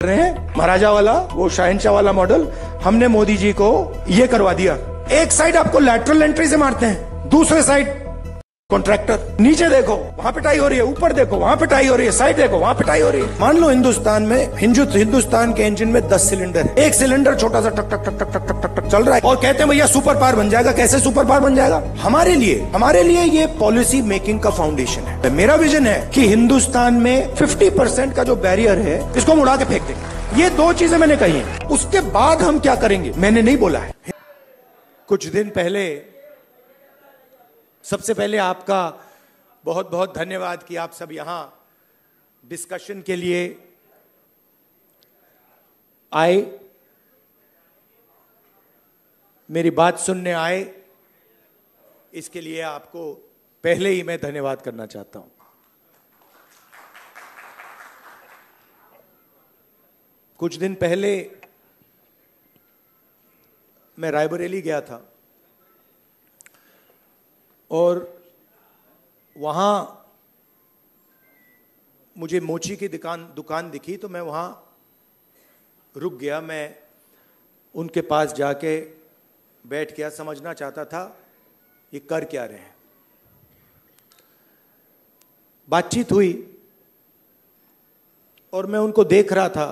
रहे हैं महाराजा वाला, वो शहंशाह वाला मॉडल हमने मोदी जी को ये करवा दिया। एक साइड आपको लैटरल एंट्री से मारते हैं, दूसरे साइड कॉन्ट्रैक्टर। नीचे देखो वहां पिटाई हो रही है, ऊपर देखो वहां पिटाई हो रही है, साइड देखो वहां पिटाई हो रही है। मान लो हिंदुस्तान में हिंदुस्तान के इंजन में 10 सिलेंडर है, एक सिलेंडर छोटा सा टक टक टक टक टक टक टक चल रहा है और कहते हैं भैया सुपर पावर बन जाएगा। कैसे सुपर पावर बन जाएगा? हमारे लिए ये पॉलिसी मेकिंग का फाउंडेशन है। मेरा विजन है कि हिंदुस्तान में 50% का जो बैरियर है इसको हम उड़ा के फेंक देंगे। ये दो चीजें मैंने कही है। उसके बाद हम क्या करेंगे मैंने नहीं बोला है। कुछ दिन पहले, सबसे पहले आपका बहुत बहुत धन्यवाद कि आप सब यहां डिस्कशन के लिए आए, मेरी बात सुनने आए। इसके लिए आपको पहले ही मैं धन्यवाद करना चाहता हूं। कुछ दिन पहले मैं रायबरेली गया था और वहां मुझे मोची की दुकान दिखी तो मैं वहां रुक गया। मैं उनके पास जाके बैठ गया, समझना चाहता था ये कर क्या रहे हैं। बातचीत हुई और मैं उनको देख रहा था।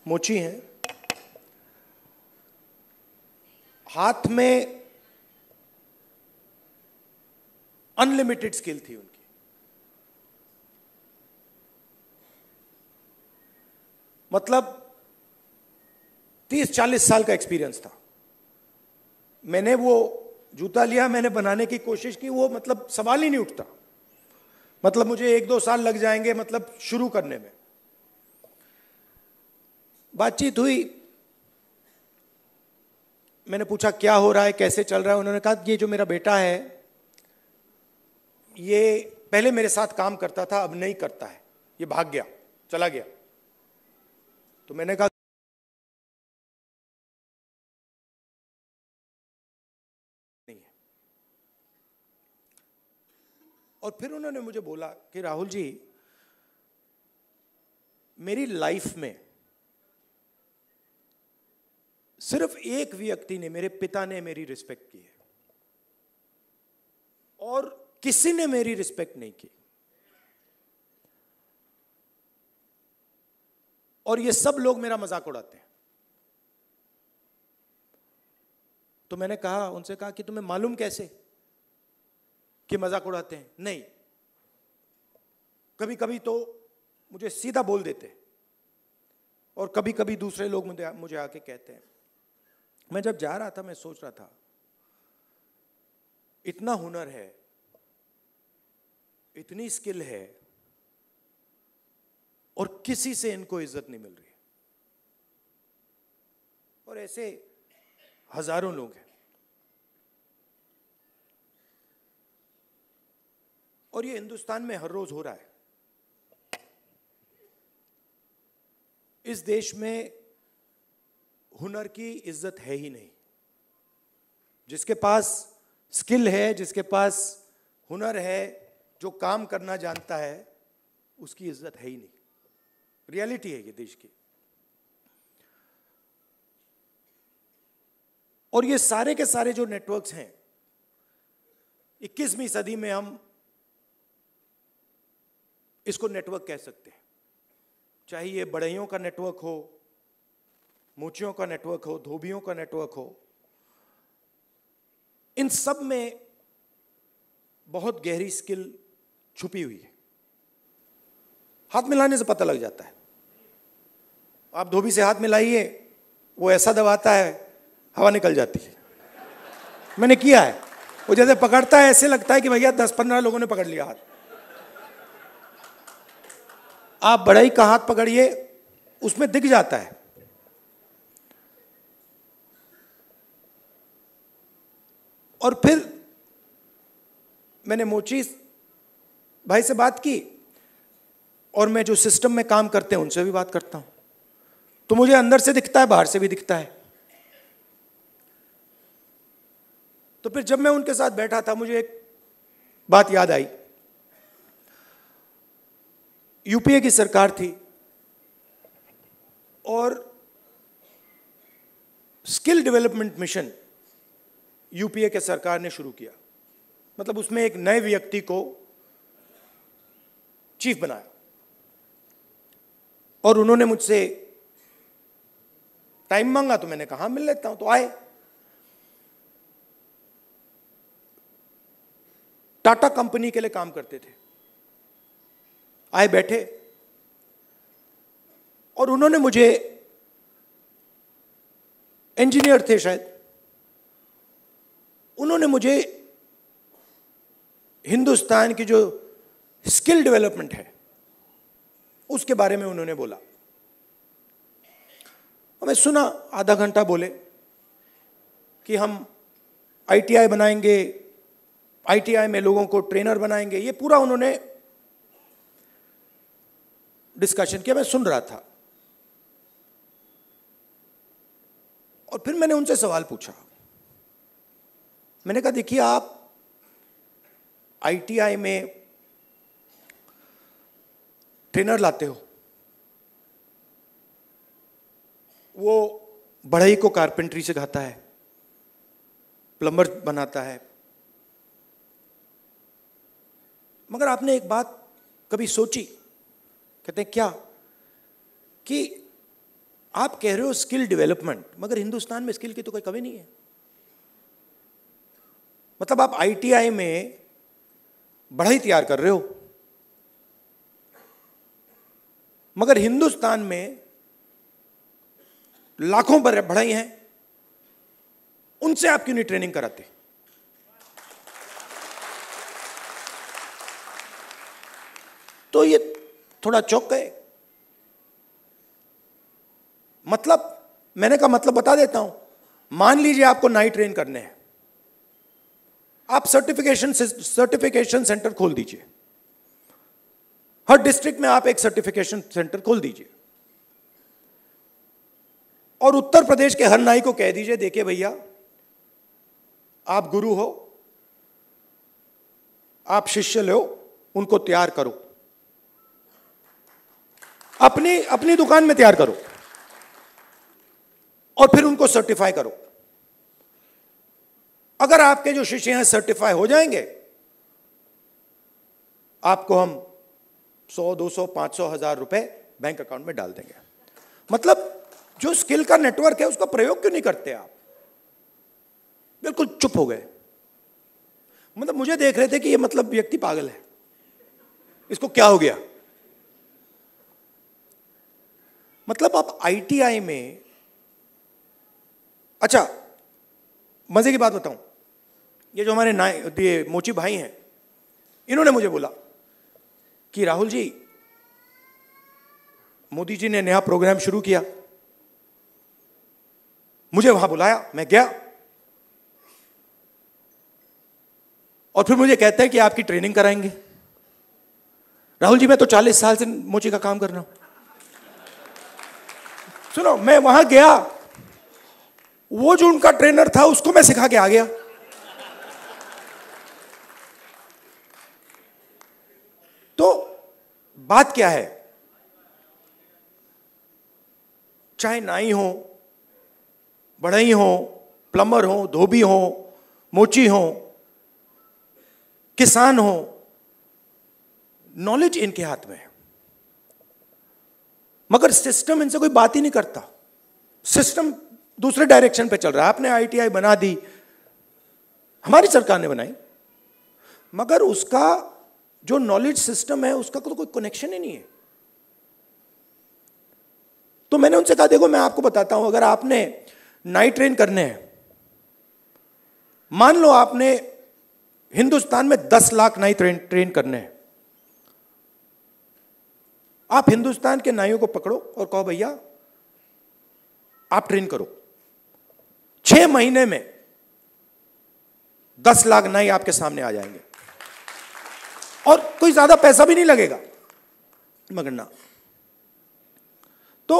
मोची हैं, हाथ में अनलिमिटेड स्किल थी उनकी। मतलब 30-40 साल का एक्सपीरियंस था। मैंने वो जूता लिया, मैंने बनाने की कोशिश की, वो मतलब सवाल ही नहीं उठता। मतलब मुझे 1-2 साल लग जाएंगे मतलब शुरू करने में। बातचीत हुई, मैंने पूछा क्या हो रहा है, कैसे चल रहा है। उन्होंने कहा ये जो मेरा बेटा है ये पहले मेरे साथ काम करता था, अब नहीं करता है, ये भाग गया, चला गया। तो मैंने कहा नहीं है। और फिर उन्होंने मुझे बोला कि राहुल जी, मेरी लाइफ में सिर्फ एक व्यक्ति ने, मेरे पिता ने मेरी रिस्पेक्ट की है और किसी ने मेरी रिस्पेक्ट नहीं की। और ये सब लोग मेरा मजाक उड़ाते हैं। तो मैंने कहा, उनसे कहा कि तुम्हें मालूम कैसे कि मजाक उड़ाते हैं? नहीं, कभी कभी तो मुझे सीधा बोल देते हैं और कभी कभी दूसरे लोग मुझे आके कहते हैं। मैं जब जा रहा था मैं सोच रहा था इतना हुनर है, इतनी स्किल है और किसी से इनको इज्जत नहीं मिल रही। और ऐसे हजारों लोग हैं। और ये हिंदुस्तान में हर रोज हो रहा है। इस देश में हुनर की इज्जत है ही नहीं। जिसके पास स्किल है, जिसके पास हुनर है, जो काम करना जानता है, उसकी इज्जत है ही नहीं। रियलिटी है ये देश की। और ये सारे के सारे जो नेटवर्क्स हैं, 21वीं सदी में हम इसको नेटवर्क कह सकते हैं। चाहे ये बढ़इयों का नेटवर्क हो, मोचियों का नेटवर्क हो, धोबियों का नेटवर्क हो, इन सब में बहुत गहरी स्किल छुपी हुई है। हाथ मिलाने से पता लग जाता है। आप धोबी से हाथ मिलाइए, वो ऐसा दबाता है हवा निकल जाती है। मैंने किया है। वो जैसे पकड़ता है ऐसे लगता है कि भैया 10-15 लोगों ने पकड़ लिया हाथ। आप बढ़ई का हाथ पकड़िए, उसमें दिख जाता है। और फिर मैंने मोची भाई से बात की और मैं जो सिस्टम में काम करते हैं उनसे भी बात करता हूं, तो मुझे अंदर से दिखता है, बाहर से भी दिखता है। तो फिर जब मैं उनके साथ बैठा था, मुझे एक बात याद आई। यूपीए की सरकार थी और स्किल डेवलपमेंट मिशन यूपीए के सरकार ने शुरू किया। मतलब उसमें एक नए व्यक्ति को चीफ बनाया और उन्होंने मुझसे टाइम मांगा तो मैंने कहा मिल लेता हूं, तो आए। टाटा कंपनी के लिए काम करते थे, आए बैठे और उन्होंने मुझे, इंजीनियर थे शायद, उन्होंने मुझे हिंदुस्तान की जो स्किल डेवलपमेंट है उसके बारे में उन्होंने बोला। मैं सुना, आधा घंटा बोले कि हम आईटीआई बनाएंगे, आईटीआई में लोगों को ट्रेनर बनाएंगे, ये पूरा उन्होंने डिस्कशन किया। मैं सुन रहा था और फिर मैंने उनसे सवाल पूछा। मैंने कहा देखिए, आप आईटीआई में ट्रेनर लाते हो, वो बढ़ई को कारपेंटरी सिखाता है, प्लम्बर बनाता है, मगर आपने एक बात कभी सोची? कहते हैं क्या? कि आप कह रहे हो स्किल डेवलपमेंट, मगर हिंदुस्तान में स्किल की तो कोई कमी नहीं है। मतलब आप आईटीआई में बढ़ई तैयार कर रहे हो, मगर हिंदुस्तान में लाखों बढ़ई हैं, उनसे आप क्यों नहीं ट्रेनिंग कराते? तो ये थोड़ा चौंक गए। मतलब मैंने कहा मतलब बता देता हूं। मान लीजिए आपको नाई ट्रेन करने हैं, आप सर्टिफिकेशन सेंटर खोल दीजिए। हर डिस्ट्रिक्ट में आप एक सर्टिफिकेशन सेंटर खोल दीजिए और उत्तर प्रदेश के हर नाई को कह दीजिए, देखिए भैया, आप गुरु हो, आप शिष्य लो, उनको तैयार करो, अपनी दुकान में तैयार करो और फिर उनको सर्टिफाई करो। अगर आपके जो शिष्य हैं सर्टिफाई हो जाएंगे, आपको हम 100, 200, 500, 1000 रुपए बैंक अकाउंट में डाल देंगे। मतलब जो स्किल का नेटवर्क है उसका प्रयोग क्यों नहीं करते आप? बिल्कुल चुप हो गए। मतलब मुझे देख रहे थे कि ये मतलब व्यक्ति पागल है, इसको क्या हो गया। मतलब आप आईटीआई में, अच्छा मजे की बात बताऊं, ये जो हमारे ये मोची भाई हैं, इन्होंने मुझे बोला कि राहुल जी, मोदी जी ने नया प्रोग्राम शुरू किया, मुझे वहां बुलाया, मैं गया और फिर मुझे कहते हैं कि आपकी ट्रेनिंग कराएंगे। राहुल जी, मैं तो 40 साल से मोची का काम कर रहा हूं। सुनो, मैं वहां गया, वो जो उनका ट्रेनर था उसको मैं सिखा के आ गया। तो बात क्या है, चाहे नाई हो, बढ़ई हो, प्लम्बर हो, धोबी हो, मोची हो, किसान हो, नॉलेज इनके हाथ में है, मगर सिस्टम इनसे कोई बात ही नहीं करता। सिस्टम दूसरे डायरेक्शन पे चल रहा है। आपने आईटीआई बना दी, हमारी सरकार ने बनाई, मगर उसका जो नॉलेज सिस्टम है उसका तो कोई कनेक्शन ही नहीं है। तो मैंने उनसे कहा, देखो मैं आपको बताता हूं, अगर आपने नाई ट्रेन करने हैं, मान लो आपने हिंदुस्तान में 10 लाख नाई ट्रेन करने हैं, आप हिंदुस्तान के नाइयों को पकड़ो और कहो भैया आप ट्रेन करो, 6 महीने में 10 लाख नाई आपके सामने आ जाएंगे और कोई ज्यादा पैसा भी नहीं लगेगा, मगर ना। तो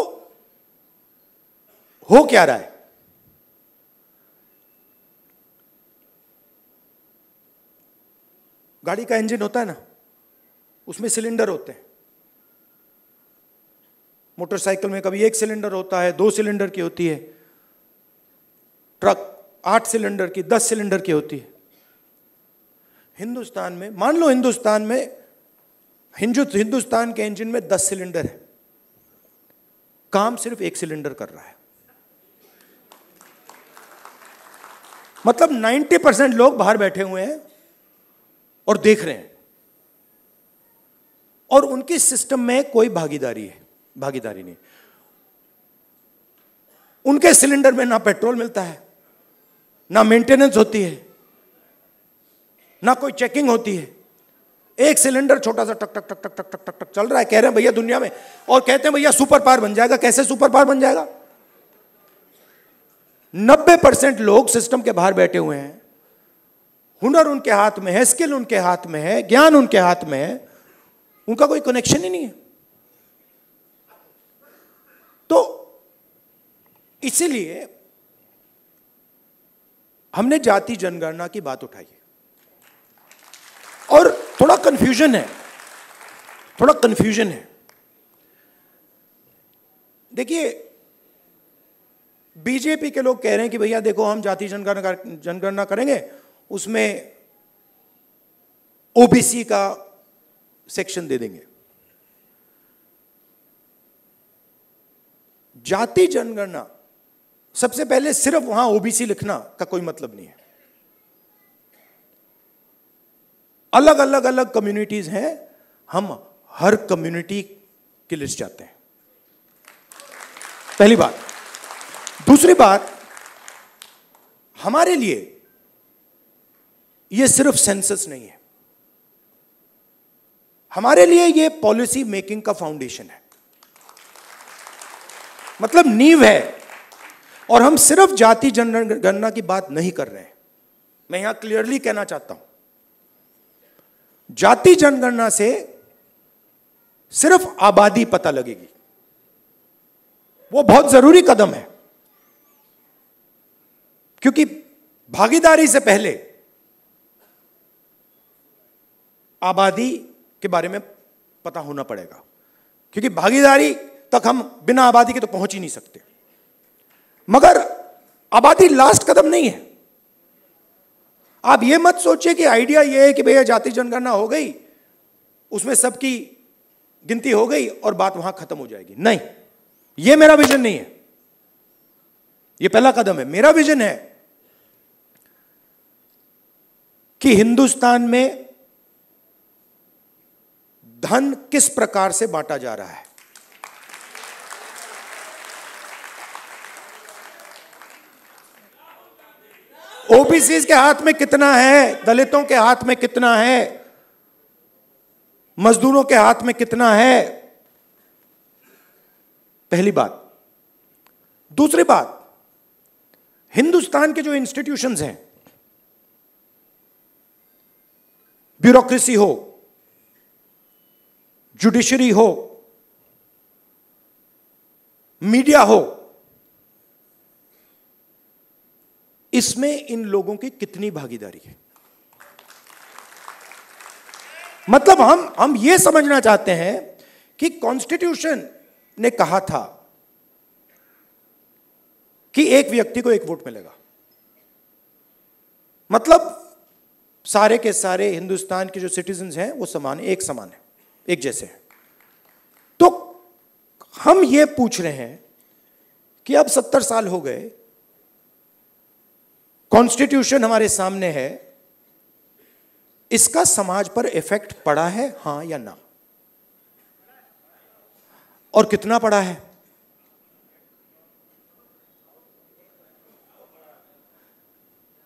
हो क्या रहा है, गाड़ी का इंजन होता है ना, उसमें सिलेंडर होते हैं, मोटरसाइकिल में कभी 1 सिलेंडर होता है, 2 सिलेंडर की होती है, ट्रक 8 सिलेंडर की, 10 सिलेंडर की होती है। हिंदुस्तान में मान लो हिंदुस्तान के इंजन में 10 सिलेंडर है, काम सिर्फ 1 सिलेंडर कर रहा है। मतलब 90% लोग बाहर बैठे हुए हैं और देख रहे हैं, और उनकी सिस्टम में कोई भागीदारी नहीं। उनके सिलेंडर में ना पेट्रोल मिलता है, ना मेंटेनेंस होती है, ना कोई चेकिंग होती है। 1 सिलेंडर छोटा सा टक टक टक टक टक टक टक टक चल रहा है। कह रहे हैं भैया दुनिया में, और कहते हैं भैया सुपर पावर बन जाएगा। कैसे सुपर पावर बन जाएगा? 90% लोग सिस्टम के बाहर बैठे हुए हैं, हुनर उनके हाथ में है, स्किल उनके हाथ में है, ज्ञान उनके हाथ में है, उनका कोई कनेक्शन ही नहीं है। तो इसीलिए हमने जाति जनगणना की बात उठाई है, और थोड़ा कंफ्यूजन है। देखिए, बीजेपी के लोग कह रहे हैं कि भैया देखो हम जाति जनगणना करेंगे, उसमें ओबीसी का सेक्शन दे देंगे। जाति जनगणना, सबसे पहले सिर्फ वहां ओबीसी लिखना का कोई मतलब नहीं है। अलग कम्युनिटीज हैं, हम हर कम्युनिटी की लिस्ट चाहते हैं, पहली बात। दूसरी बात, हमारे लिए यह सिर्फ सेंसस नहीं है, हमारे लिए यह पॉलिसी मेकिंग का फाउंडेशन है, मतलब नींव है। और हम सिर्फ जाति जनगणना की बात नहीं कर रहे हैं, मैं यहां क्लियरली कहना चाहता हूं, जाति जनगणना से सिर्फ आबादी पता लगेगी, वो बहुत जरूरी कदम है, क्योंकि भागीदारी से पहले आबादी के बारे में पता होना पड़ेगा, क्योंकि भागीदारी तक हम बिना आबादी के तो पहुंच ही नहीं सकते। मगर आबादी लास्ट कदम नहीं है। आप ये मत सोचिए कि आइडिया ये है कि भैया जाति जनगणना हो गई, उसमें सबकी गिनती हो गई और बात वहां खत्म हो जाएगी। नहीं, ये मेरा विजन नहीं है, ये पहला कदम है। मेरा विजन है कि हिंदुस्तान में धन किस प्रकार से बांटा जा रहा है, ओबीसी के हाथ में कितना है, दलितों के हाथ में कितना है, मजदूरों के हाथ में कितना है, पहली बात। दूसरी बात, हिंदुस्तान के जो इंस्टीट्यूशंस हैं, ब्यूरोक्रेसी हो, जुडिशरी हो, मीडिया हो, इसमें इन लोगों की कितनी भागीदारी है। मतलब हम यह समझना चाहते हैं कि कॉन्स्टिट्यूशन ने कहा था कि एक व्यक्ति को 1 वोट मिलेगा, मतलब सारे के सारे हिंदुस्तान के जो सिटीजन्स हैं वो समान है, एक समान है, एक जैसे हैं। तो हम ये पूछ रहे हैं कि अब 70 साल हो गए, कॉन्स्टिट्यूशन हमारे सामने है, इसका समाज पर इफेक्ट पड़ा है, हां या ना, और कितना पड़ा है?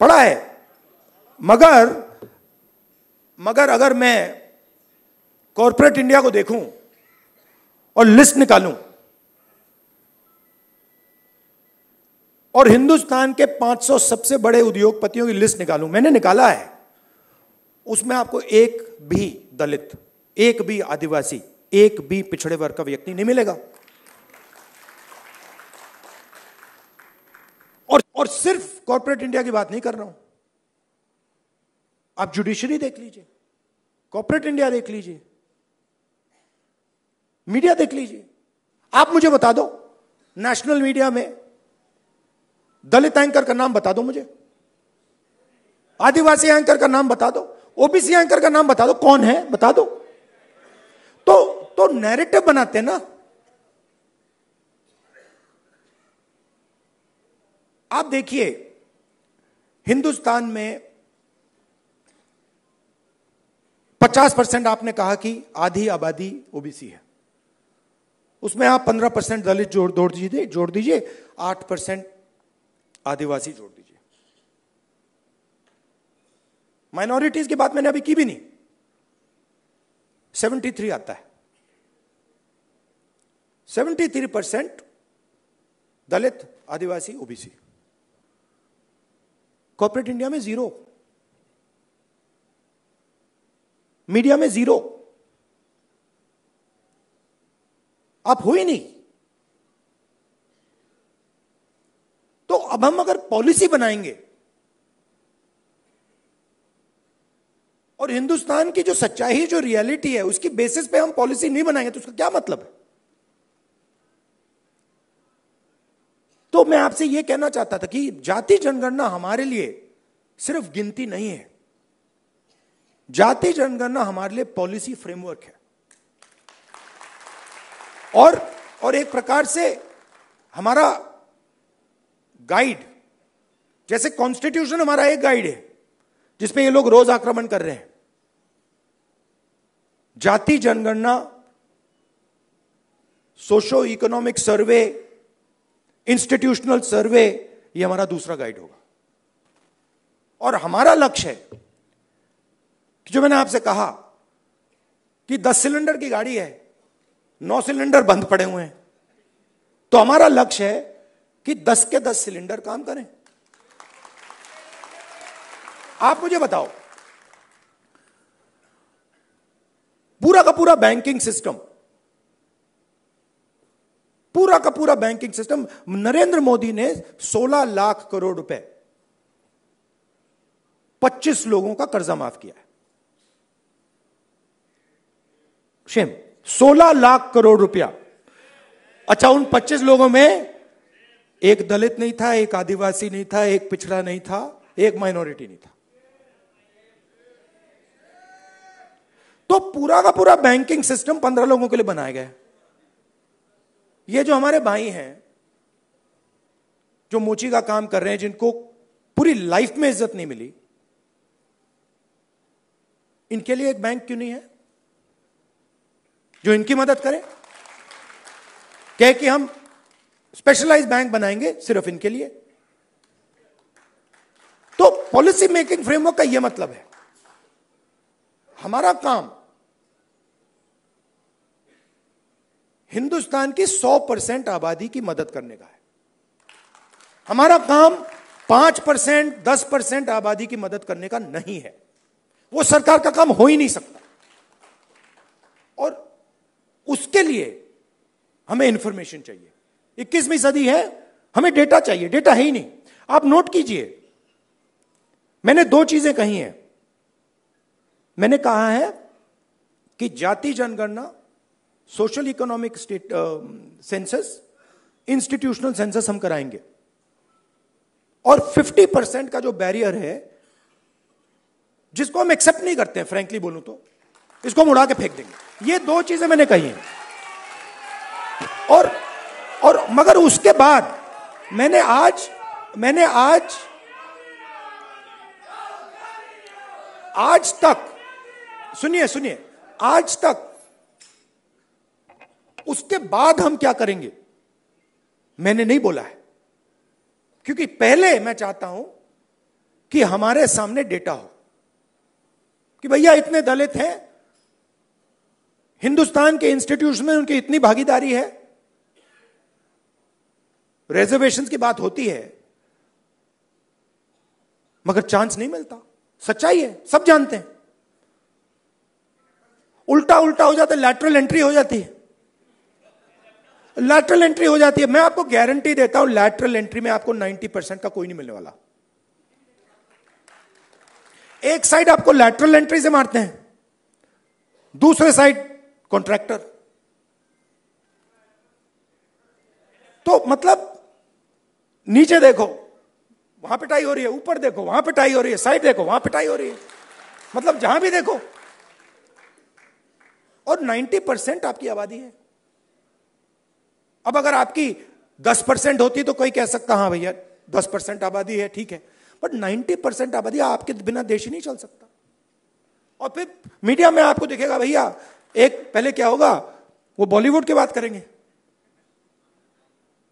पड़ा है। मगर अगर मैं कॉर्पोरेट इंडिया को देखूं और लिस्ट निकालूं और हिंदुस्तान के 500 सबसे बड़े उद्योगपतियों की लिस्ट निकालूं, मैंने निकाला है, उसमें आपको एक भी दलित, एक भी आदिवासी, एक भी पिछड़े वर्ग का व्यक्ति नहीं मिलेगा। और सिर्फ कॉर्पोरेट इंडिया की बात नहीं कर रहा हूं, आप जुडिशरी देख लीजिए, कॉर्पोरेट इंडिया देख लीजिए, मीडिया देख लीजिए, आप मुझे बता दो, नेशनल मीडिया में दलित एंकर का नाम बता दो मुझे, आदिवासी एंकर का नाम बता दो, ओबीसी एंकर का नाम बता दो, कौन है बता दो। तो नैरेटिव बनाते हैं ना। आप देखिए, हिंदुस्तान में 50% आपने कहा कि आधी आबादी ओबीसी है, उसमें आप 15% दलित जोड़ दीजिए, 8% आदिवासी जोड़ दीजिए। माइनॉरिटीज की बात मैंने अभी की भी नहीं, 73 आता है। 73% दलित, आदिवासी, ओबीसी। कॉर्पोरेट इंडिया में 0, मीडिया में 0, आप हो ही नहीं। तो अब हम अगर पॉलिसी बनाएंगे और हिंदुस्तान की जो सच्चाई, जो रियलिटी है, उसकी बेसिस पे हम पॉलिसी नहीं बनाएंगे तो उसका क्या मतलब है? तो मैं आपसे यह कहना चाहता था कि जाति जनगणना हमारे लिए सिर्फ गिनती नहीं है, जाति जनगणना हमारे लिए पॉलिसी फ्रेमवर्क है और एक प्रकार से हमारा गाइड। जैसे कॉन्स्टिट्यूशन हमारा एक गाइड है जिसपे ये लोग रोज आक्रमण कर रहे हैं, जाति जनगणना, सोशो इकोनॉमिक सर्वे, इंस्टीट्यूशनल सर्वे, ये हमारा दूसरा गाइड होगा। और हमारा लक्ष्य है कि जो मैंने आपसे कहा कि 10 सिलेंडर की गाड़ी है, 9 सिलेंडर बंद पड़े हुए हैं, तो हमारा लक्ष्य है कि 10 के 10 सिलेंडर काम करें। आप मुझे बताओ, पूरा का पूरा बैंकिंग सिस्टम, पूरा का पूरा बैंकिंग सिस्टम, नरेंद्र मोदी ने 16 लाख करोड़ रुपए 25 लोगों का कर्जा माफ किया है। शेम, 16 लाख करोड़ रुपया। अच्छा, उन 25 लोगों में एक दलित नहीं था, एक आदिवासी नहीं था, एक पिछड़ा नहीं था, एक माइनॉरिटी नहीं था। तो पूरा का पूरा बैंकिंग सिस्टम 15 लोगों के लिए बनाया गया है। ये जो हमारे भाई हैं जो मोची का काम कर रहे हैं, जिनको पूरी लाइफ में इज्जत नहीं मिली, इनके लिए एक बैंक क्यों नहीं है जो इनकी मदद करे? कहे कि हम स्पेशलाइज्ड बैंक बनाएंगे सिर्फ इनके लिए। तो पॉलिसी मेकिंग फ्रेमवर्क का यह मतलब है, हमारा काम हिंदुस्तान की 100% आबादी की मदद करने का है। हमारा काम 5%, 10% आबादी की मदद करने का नहीं है। वो सरकार का काम हो ही नहीं सकता। और उसके लिए हमें इंफॉर्मेशन चाहिए। 21वीं सदी है, हमें डेटा चाहिए। डेटा है ही नहीं। आप नोट कीजिए, मैंने 2 चीजें कही हैं। मैंने कहा है कि जाति जनगणना, social economic state census, institutional census हम कराएंगे, और 50% का जो बैरियर है, जिसको हम एक्सेप्ट नहीं करते हैं, फ्रैंकली बोलूं तो इसको हम उड़ा के फेंक देंगे। ये 2 चीजें मैंने कही हैं। और मगर उसके बाद मैंने आज तक, सुनिए, आज तक उसके बाद हम क्या करेंगे मैंने नहीं बोला है, क्योंकि पहले मैं चाहता हूं कि हमारे सामने डेटा हो कि भैया इतने दलित हैं, हिंदुस्तान के इंस्टीट्यूशन में उनकी इतनी भागीदारी है। रिजर्वेशंस की बात होती है मगर चांस नहीं मिलता। सच्चाई है, सब जानते हैं। उल्टा हो जाता है, लैटरल एंट्री हो जाती है। लैटरल एंट्री हो जाती है। मैं आपको गारंटी देता हूं, लैटरल एंट्री में आपको 90% का कोई नहीं मिलने वाला। एक साइड आपको लैटरल एंट्री से मारते हैं, दूसरे साइड कॉन्ट्रैक्टर। तो मतलब नीचे देखो वहां पिटाई हो रही है, ऊपर देखो वहां पिटाई हो रही है, साइड देखो वहां पिटाई हो रही है, मतलब जहां भी देखो। और 90% आपकी आबादी है। अब अगर आपकी 10% होती तो कोई कह सकता हाँ भैया 10% आबादी है, ठीक है, बट 90% आबादी आपके बिना देश ही नहीं चल सकता। और फिर मीडिया में आपको दिखेगा भैया, एक पहले क्या होगा, वो बॉलीवुड की बात करेंगे,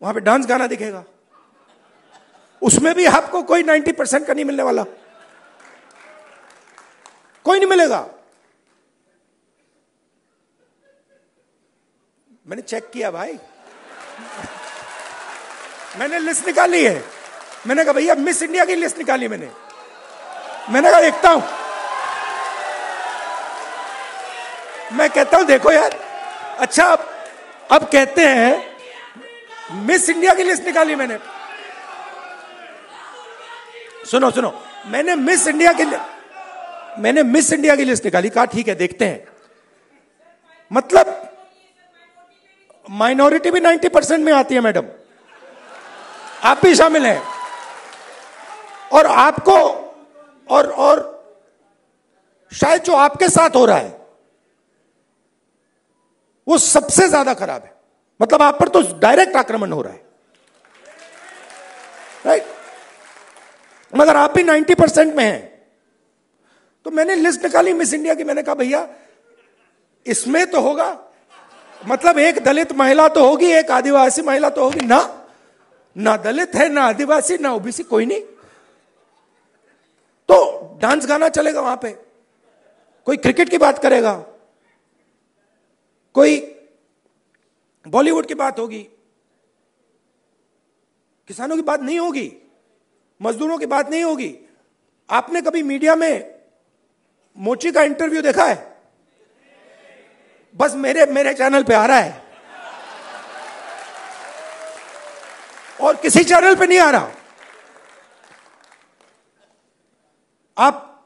वहां पे डांस गाना दिखेगा, उसमें भी आपको कोई 90% का नहीं मिलने वाला, कोई नहीं मिलेगा। मैंने चेक किया भाई, मैंने लिस्ट निकाली है। मैंने कहा भैया मिस इंडिया की लिस्ट निकाली मैंने कहा देखता हूं। मैं कहता हूं देखो यार, अच्छा अब कहते हैं मिस इंडिया की लिस्ट निकाली मैंने। सुनो सुनो, मैंने मिस इंडिया की लिस्ट निकाली, कहा ठीक है देखते हैं। मतलब माइनॉरिटी भी 90% में आती है मैडम, आप भी शामिल हैं। और आपको और शायद जो आपके साथ हो रहा है वो सबसे ज्यादा खराब है। मतलब आप पर तो डायरेक्ट आक्रमण हो रहा है, राइट? मगर आप भी 90% में हैं। तो मैंने लिस्ट निकाली मिस इंडिया की, मैंने कहा भैया इसमें तो होगा, मतलब एक दलित महिला तो होगी, एक आदिवासी महिला तो होगी ना दलित है, ना आदिवासी, ना ओबीसी, कोई नहीं। तो डांस गाना चलेगा वहां पे, कोई क्रिकेट की बात करेगा, कोई बॉलीवुड की बात होगी, किसानों की बात नहीं होगी, मजदूरों की बात नहीं होगी। आपने कभी मीडिया में मोची का इंटरव्यू देखा है? बस मेरे चैनल पे आ रहा है और किसी चैनल पे नहीं आ रहा। आप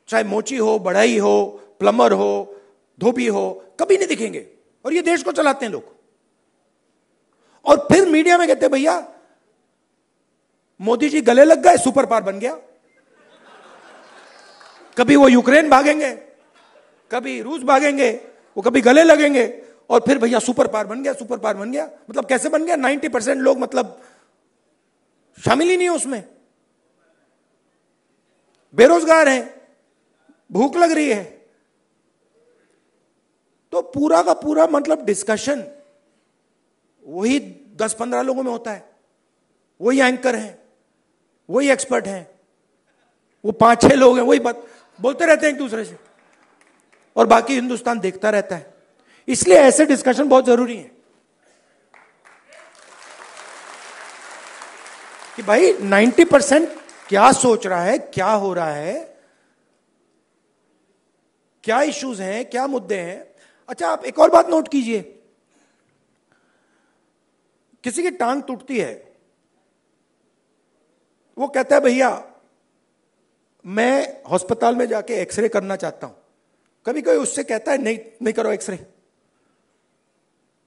चाहे मोची हो, बढ़ई हो, प्लम्बर हो, धोबी हो, कभी नहीं दिखेंगे। और ये देश को चलाते हैं लोग। और फिर मीडिया में कहते हैं भैया मोदी जी गले लग गए, सुपर पावर बन गया। कभी वो यूक्रेन भागेंगे, कभी रूस भागेंगे, वो कभी गले लगेंगे, और फिर भैया सुपर पावर बन गया, सुपर पावर बन गया। मतलब कैसे बन गया? 90% लोग मतलब शामिल ही नहीं है उसमें, बेरोजगार हैं, भूख लग रही है। तो पूरा का पूरा मतलब डिस्कशन वही 10-15 लोगों में होता है, वही एंकर हैं, वही एक्सपर्ट हैं, वो 5-6 लोग हैं, वही बात बोलते रहते हैं एक दूसरे से, और बाकी हिंदुस्तान देखता रहता है। इसलिए ऐसे डिस्कशन बहुत जरूरी है कि भाई 90% क्या सोच रहा है, क्या हो रहा है, क्या इश्यूज हैं, क्या मुद्दे हैं। अच्छा, आप एक और बात नोट कीजिए, किसी की टांग टूटती है, वो कहता है भैया मैं अस्पताल में जाके एक्सरे करना चाहता हूं। कभी कोई उससे कहता है नहीं करो एक्सरे?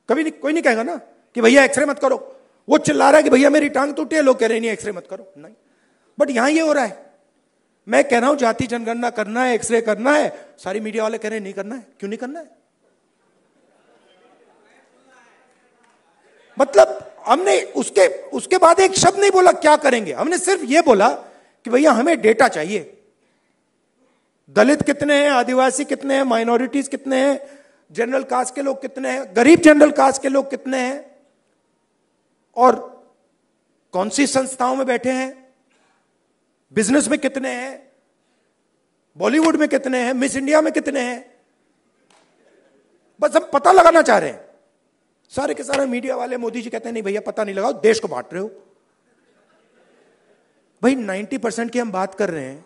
कभी नहीं, कोई नहीं कहेगा ना कि भैया एक्सरे मत करो। वो चिल्ला रहा है कि भैया मेरी टांग टूटी है, लोग कह रहे नहीं एक्सरे मत करो, नहीं। बट यहां ये हो रहा है, मैं कह रहा हूं जाति जनगणना करना है, एक्सरे करना है, सारी मीडिया वाले कह रहे हैं नहीं करना है। क्यों नहीं करना है? मतलब हमने उसके बाद एक शब्द नहीं बोला क्या करेंगे, हमने सिर्फ यह बोला कि भैया हमें डेटा चाहिए। दलित कितने हैं, आदिवासी कितने हैं, माइनॉरिटीज कितने हैं, जनरल कास्ट के लोग कितने हैं, गरीब जनरल कास्ट के लोग कितने हैं, और कौन सी संस्थाओं में बैठे हैं, बिजनेस में कितने हैं, बॉलीवुड में कितने हैं, मिस इंडिया में कितने हैं। बस हम पता लगाना चाह रहे हैं। सारे के सारे मीडिया वाले, मोदी जी कहते हैं नहीं भैया पता नहीं लगाओ, देश को बांट रहे हो। भाई 90% की हम बात कर रहे हैं,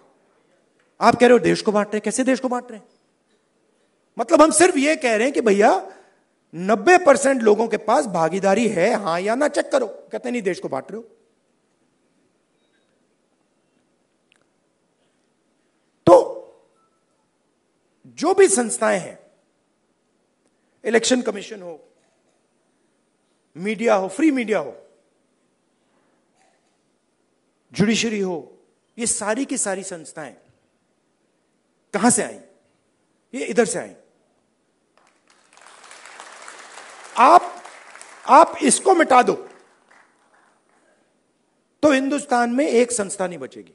आप कह रहे हो देश को बांट रहे हैं। कैसे देश को बांट रहे हैं? मतलब हम सिर्फ ये कह रहे हैं कि भैया 90% लोगों के पास भागीदारी है, हां या ना, चेक करो। कहते नहीं देश को बांट रहे हो। तो जो भी संस्थाएं हैं, इलेक्शन कमीशन हो, मीडिया हो, फ्री मीडिया हो, जुडिशरी हो, ये सारी की सारी संस्थाएं कहां से आई? ये इधर से आई। आप इसको मिटा दो तो हिंदुस्तान में एक संस्था नहीं बचेगी।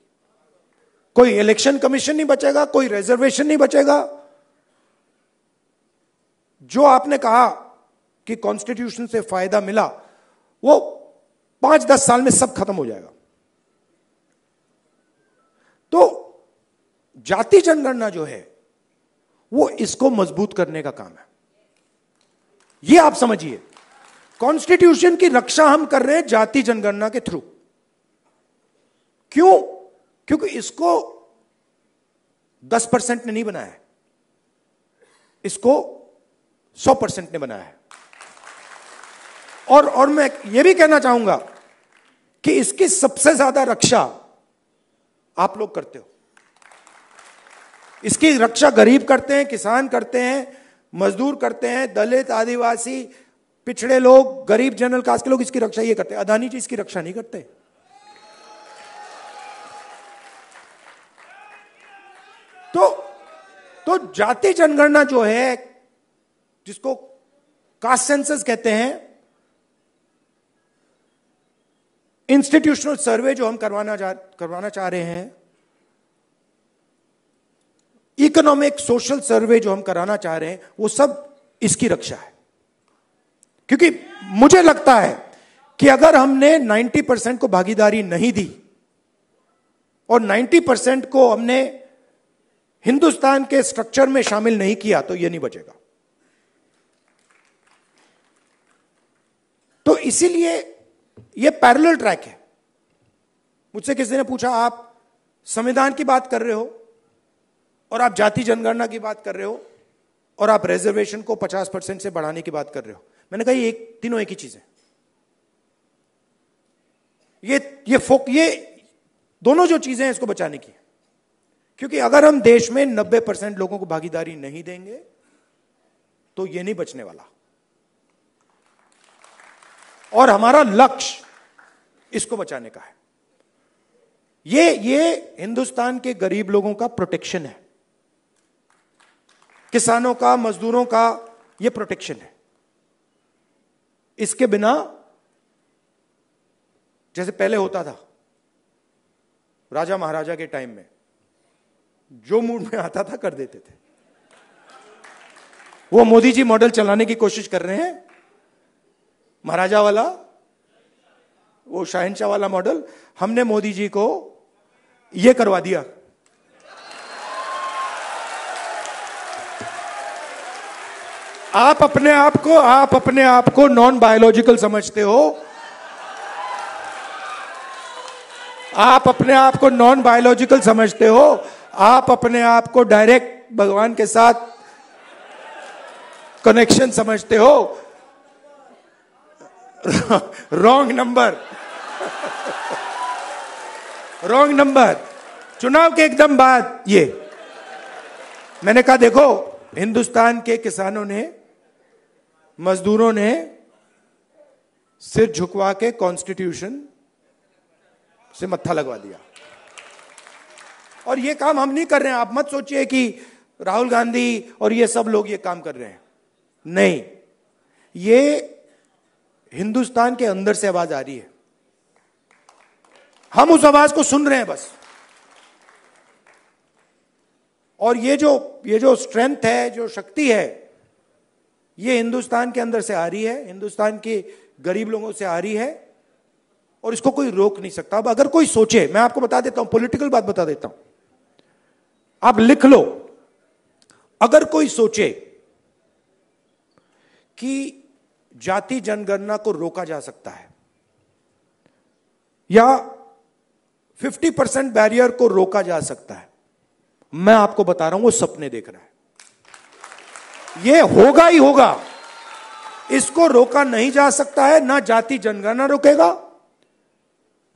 कोई इलेक्शन कमीशन नहीं बचेगा, कोई रिजर्वेशन नहीं बचेगा। जो आपने कहा कि कॉन्स्टिट्यूशन से फायदा मिला, वो 5-10 साल में सब खत्म हो जाएगा। तो जाति जनगणना जो है वो इसको मजबूत करने का काम है। ये आप समझिए, कॉन्स्टिट्यूशन की रक्षा हम कर रहे हैं जाति जनगणना के थ्रू। क्यों? क्योंकि इसको 10% ने नहीं बनाया है, इसको 100% ने बनाया है। और मैं यह भी कहना चाहूंगा कि इसकी सबसे ज्यादा रक्षा आप लोग करते हो। इसकी रक्षा गरीब करते हैं, किसान करते हैं, मजदूर करते हैं, दलित, आदिवासी, पिछड़े लोग, गरीब, जनरल कास्ट के लोग इसकी रक्षा ये करते हैं। अदानी जी इसकी रक्षा नहीं करते। तो जाति जनगणना जो है, जिसको कास्ट सेंसस कहते हैं, इंस्टीट्यूशनल सर्वे जो हम करवाना चाह रहे हैं, इकोनॉमिक सोशल सर्वे जो हम कराना चाह रहे हैं, वो सब इसकी रक्षा है। क्योंकि मुझे लगता है कि अगर हमने 90% को भागीदारी नहीं दी और 90% को हमने हिंदुस्तान के स्ट्रक्चर में शामिल नहीं किया, तो यह नहीं बचेगा। तो इसीलिए यह पैरेलल ट्रैक है। मुझसे किसी ने पूछा, आप संविधान की बात कर रहे हो और आप जाति जनगणना की बात कर रहे हो और आप रिजर्वेशन को 50% से बढ़ाने की बात कर रहे हो। मैंने कहा ये तीनों एक ही चीज है। ये दोनों जो चीजें हैं इसको बचाने की है। क्योंकि अगर हम देश में 90% लोगों को भागीदारी नहीं देंगे तो ये नहीं बचने वाला। और हमारा लक्ष्य इसको बचाने का है। ये हिंदुस्तान के गरीब लोगों का प्रोटेक्शन है, किसानों का, मजदूरों का ये प्रोटेक्शन है। इसके बिना जैसे पहले होता था राजा महाराजा के टाइम में, जो मूड में आता था कर देते थे। वो मोदी जी मॉडल चलाने की कोशिश कर रहे हैं, महाराजा वाला, वो शहंशाह वाला मॉडल। हमने मोदी जी को ये करवा दिया। आप अपने आप को नॉन बायोलॉजिकल समझते हो। आप अपने आप को नॉन बायोलॉजिकल समझते हो। आप अपने आप को डायरेक्ट भगवान के साथ कनेक्शन समझते हो। Wrong number. Wrong number. चुनाव के एकदम बाद ये मैंने कहा, देखो हिंदुस्तान के किसानों ने, मजदूरों ने सिर झुकवा के कॉन्स्टिट्यूशन से मत्था लगवा दिया। और ये काम हम नहीं कर रहे हैं। आप मत सोचिए कि राहुल गांधी और ये सब लोग ये काम कर रहे हैं। नहीं, ये हिंदुस्तान के अंदर से आवाज आ रही है। हम उस आवाज को सुन रहे हैं बस। और ये जो स्ट्रेंथ है, जो शक्ति है, ये हिंदुस्तान के अंदर से आ रही है, हिंदुस्तान के गरीब लोगों से आ रही है, और इसको कोई रोक नहीं सकता। अब अगर कोई सोचे, मैं आपको बता देता हूं, पॉलिटिकल बात बता देता हूं, आप लिख लो। अगर कोई सोचे कि जाति जनगणना को रोका जा सकता है या 50% बैरियर को रोका जा सकता है, मैं आपको बता रहा हूं वो सपने देख रहा है। ये होगा ही होगा। इसको रोका नहीं जा सकता है। ना जाति जनगणना रोकेगा,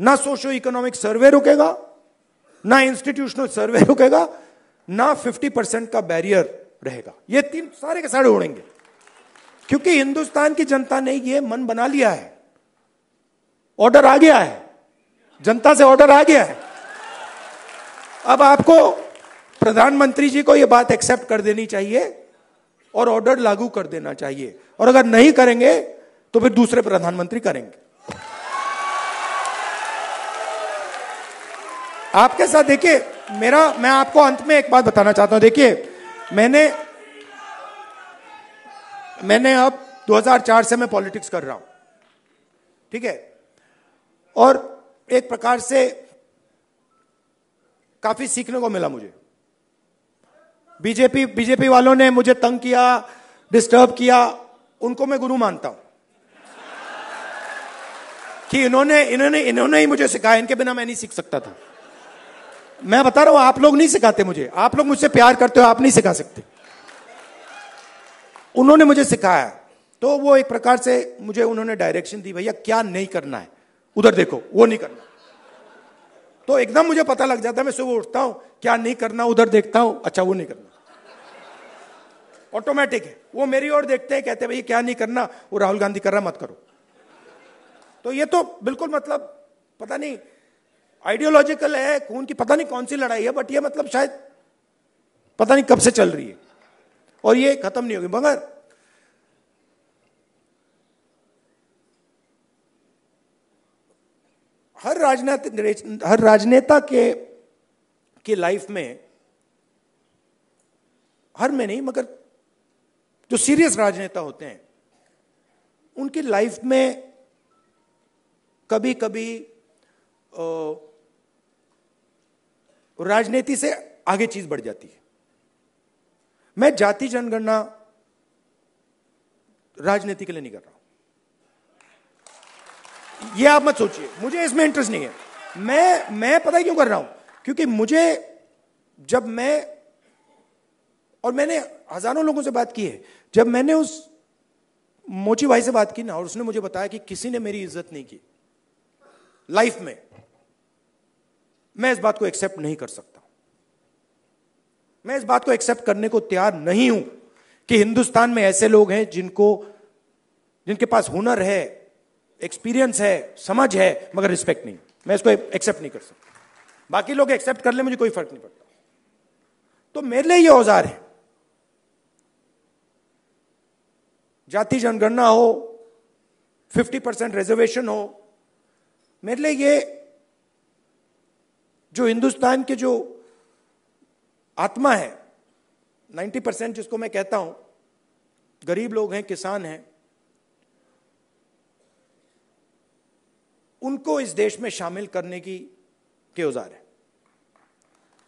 ना सोशो इकोनॉमिक सर्वे रोकेगा, ना इंस्टीट्यूशनल सर्वे रोकेगा, ना 50% का बैरियर रहेगा। ये तीन सारे के सारे उड़ेंगे। क्योंकि हिंदुस्तान की जनता ने ये मन बना लिया है, ऑर्डर आ गया है। जनता से ऑर्डर आ गया है। अब आपको प्रधानमंत्री जी को यह बात एक्सेप्ट कर देनी चाहिए और ऑर्डर लागू कर देना चाहिए, और अगर नहीं करेंगे तो फिर दूसरे प्रधानमंत्री करेंगे। आपके साथ देखिए, मैं आपको अंत में एक बात बताना चाहता हूं। देखिए, मैंने अब 2004 से मैं पॉलिटिक्स कर रहा हूं, ठीक है, और एक प्रकार से काफी सीखने को मिला मुझे। बीजेपी वालों ने मुझे तंग किया, डिस्टर्ब किया, उनको मैं गुरु मानता हूं कि इन्होंने ही मुझे सिखाया, इनके बिना मैं नहीं सीख सकता था। मैं बता रहा हूं, आप लोग नहीं सिखाते मुझे, आप लोग मुझसे प्यार करते हो, आप नहीं सिखा सकते। उन्होंने मुझे सिखाया, तो वो एक प्रकार से मुझे उन्होंने डायरेक्शन दी, भैया क्या नहीं करना है, उधर देखो, वो नहीं करना। तो एकदम मुझे पता लग जाता है, मैं सुबह उठता हूं, क्या नहीं करना, उधर देखता हूं, अच्छा वो नहीं करना, ऑटोमेटिक है। वो मेरी ओर देखते हैं, कहते हैं भैया क्या नहीं करना, वो राहुल गांधी कर रहा, मत करो। तो ये तो बिल्कुल मतलब पता नहीं आइडियोलॉजिकल है, खून की पता नहीं कौन सी लड़ाई है, बट ये मतलब शायद पता नहीं कब से चल रही है और ये खत्म नहीं होगी। मगर हर राजनेता के लाइफ में, हर में नहीं मगर जो सीरियस राजनेता होते हैं उनकी लाइफ में कभी कभी राजनीति से आगे चीज बढ़ जाती है। मैं जाति जनगणना राजनीति के लिए नहीं कर रहा हूं, ये आप मत सोचिए, मुझे इसमें इंटरेस्ट नहीं है। मैं पता है क्यों कर रहा हूं, क्योंकि मैंने हजारों लोगों से बात की है। जब मैंने उस मोची भाई से बात की ना, और उसने मुझे बताया कि किसी ने मेरी इज्जत नहीं की लाइफ में, मैं इस बात को एक्सेप्ट नहीं कर सकता। मैं इस बात को एक्सेप्ट करने को तैयार नहीं हूं कि हिंदुस्तान में ऐसे लोग हैं जिनके पास हुनर है, एक्सपीरियंस है, समझ है, मगर रिस्पेक्ट नहीं। मैं इसको एक्सेप्ट नहीं कर सकता। बाकी लोग एक्सेप्ट कर ले, मुझे कोई फर्क नहीं पड़ता। तो मेरे लिए ये औजार है, जाति जनगणना हो, 50% रिजर्वेशन हो, मेरे लिए ये जो हिंदुस्तान के जो आत्मा है, 90% जिसको मैं कहता हूं, गरीब लोग हैं, किसान हैं, उनको इस देश में शामिल करने के औजार है।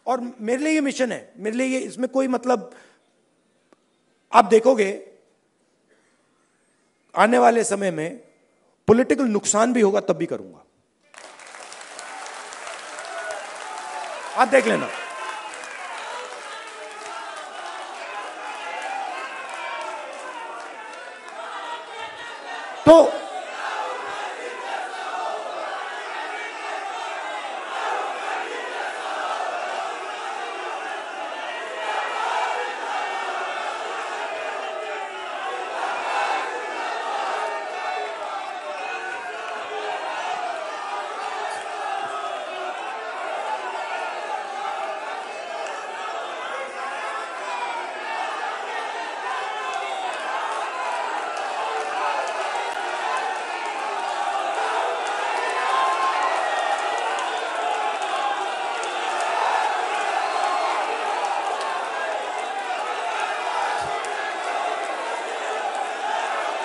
और मेरे लिए ये मिशन है, मेरे लिए ये, इसमें कोई मतलब, आप देखोगे आने वाले समय में पॉलिटिकल नुकसान भी होगा, तब भी करूंगा, आप देख लेना। तो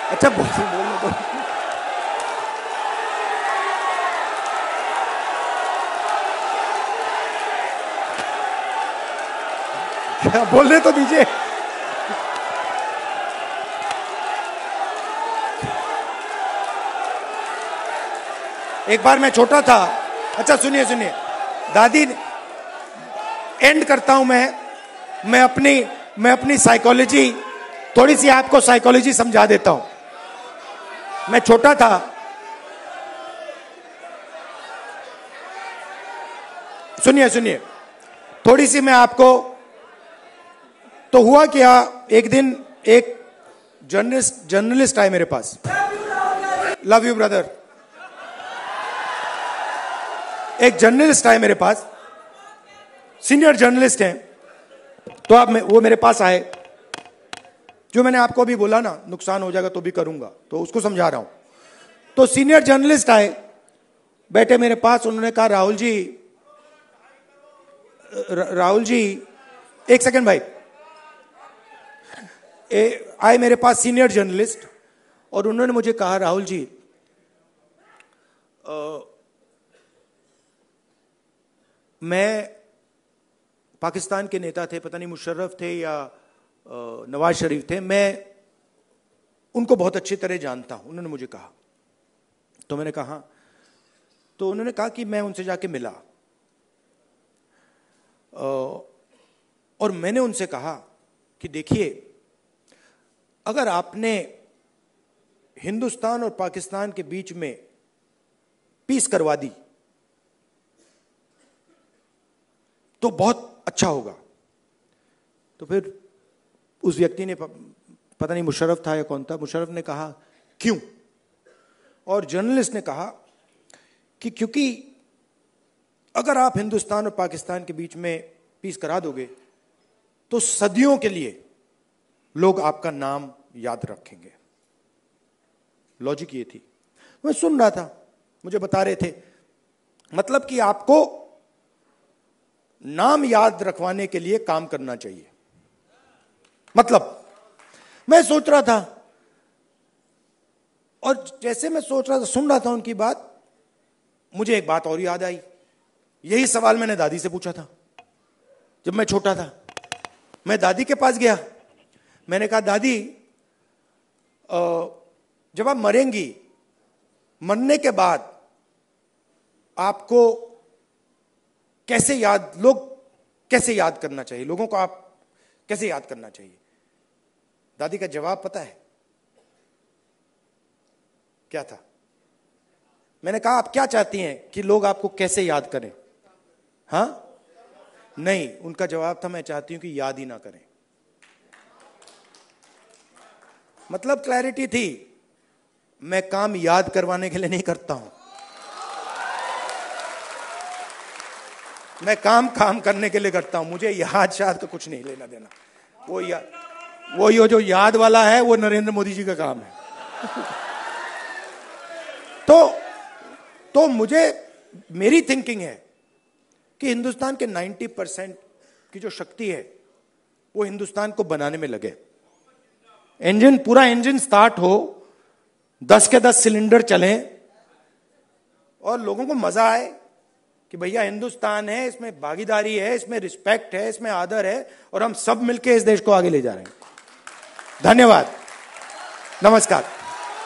अच्छा बोलने दो। क्या बोलने तो दीजिए। एक बार मैं छोटा था, अच्छा सुनिए दादी, एंड करता हूं मैं अपनी साइकोलॉजी, थोड़ी सी आपको साइकोलॉजी समझा देता हूं। मैं छोटा था, सुनिए थोड़ी सी मैं आपको, तो हुआ क्या, एक दिन एक जर्नलिस्ट आए मेरे पास, लव यू ब्रदर। एक जर्नलिस्ट आए मेरे पास, सीनियर जर्नलिस्ट हैं, तो आप वो मेरे पास आए, जो मैंने आपको अभी बोला ना, नुकसान हो जाएगा तो भी करूंगा, तो उसको समझा रहा हूं। तो सीनियर जर्नलिस्ट आए, बैठे मेरे पास, उन्होंने कहा राहुल जी एक सेकंड भाई, आए मेरे पास सीनियर जर्नलिस्ट, और उन्होंने मुझे कहा राहुल जी मैं, पाकिस्तान के नेता थे, पता नहीं मुशर्रफ थे या नवाज शरीफ थे, मैं उनको बहुत अच्छी तरह जानता हूं, उन्होंने मुझे कहा। तो मैंने कहा, तो उन्होंने कहा कि मैं उनसे जाके मिला, और मैंने उनसे कहा कि देखिए, अगर आपने हिंदुस्तान और पाकिस्तान के बीच में पीस करवा दी तो बहुत अच्छा होगा। तो फिर उस व्यक्ति ने, पता नहीं मुशर्रफ था या कौन था, मुशर्रफ ने कहा क्यों? और जर्नलिस्ट ने कहा कि क्योंकि अगर आप हिंदुस्तान और पाकिस्तान के बीच में पीस करा दोगे तो सदियों के लिए लोग आपका नाम याद रखेंगे। लॉजिक ये थी। मैं सुन रहा था, मुझे बता रहे थे, मतलब कि आपको नाम याद रखवाने के लिए काम करना चाहिए। मतलब मैं सोच रहा था, और जैसे मैं सोच रहा था, सुन रहा था उनकी बात, मुझे एक बात और याद आई। यही सवाल मैंने दादी से पूछा था जब मैं छोटा था। मैं दादी के पास गया, मैंने कहा दादी, जब आप मरेंगी, मरने के बाद आपको लोग कैसे याद करना चाहिए, लोगों को आप कैसे याद करना चाहिए? दादी का जवाब पता है क्या था? मैंने कहा आप क्या चाहती हैं कि लोग आपको कैसे याद करें? हाँ, नहीं, उनका जवाब था मैं चाहती हूं कि याद ही ना करें। मतलब क्लैरिटी थी, मैं काम याद करवाने के लिए नहीं करता हूं, मैं काम करने के लिए करता हूं। मुझे याद शाद का कुछ नहीं लेना देना। वो ये जो याद वाला है वो नरेंद्र मोदी जी का काम है। तो मुझे, मेरी थिंकिंग है कि हिंदुस्तान के 90% की जो शक्ति है वो हिंदुस्तान को बनाने में लगे। पूरा इंजन स्टार्ट हो, 10 के 10 सिलेंडर चलें और लोगों को मजा आए कि भैया हिंदुस्तान है, इसमें भागीदारी है, इसमें रिस्पेक्ट है, इसमें आदर है, और हम सब मिलकर इस देश को आगे ले जा रहे हैं। धन्यवाद, नमस्कार।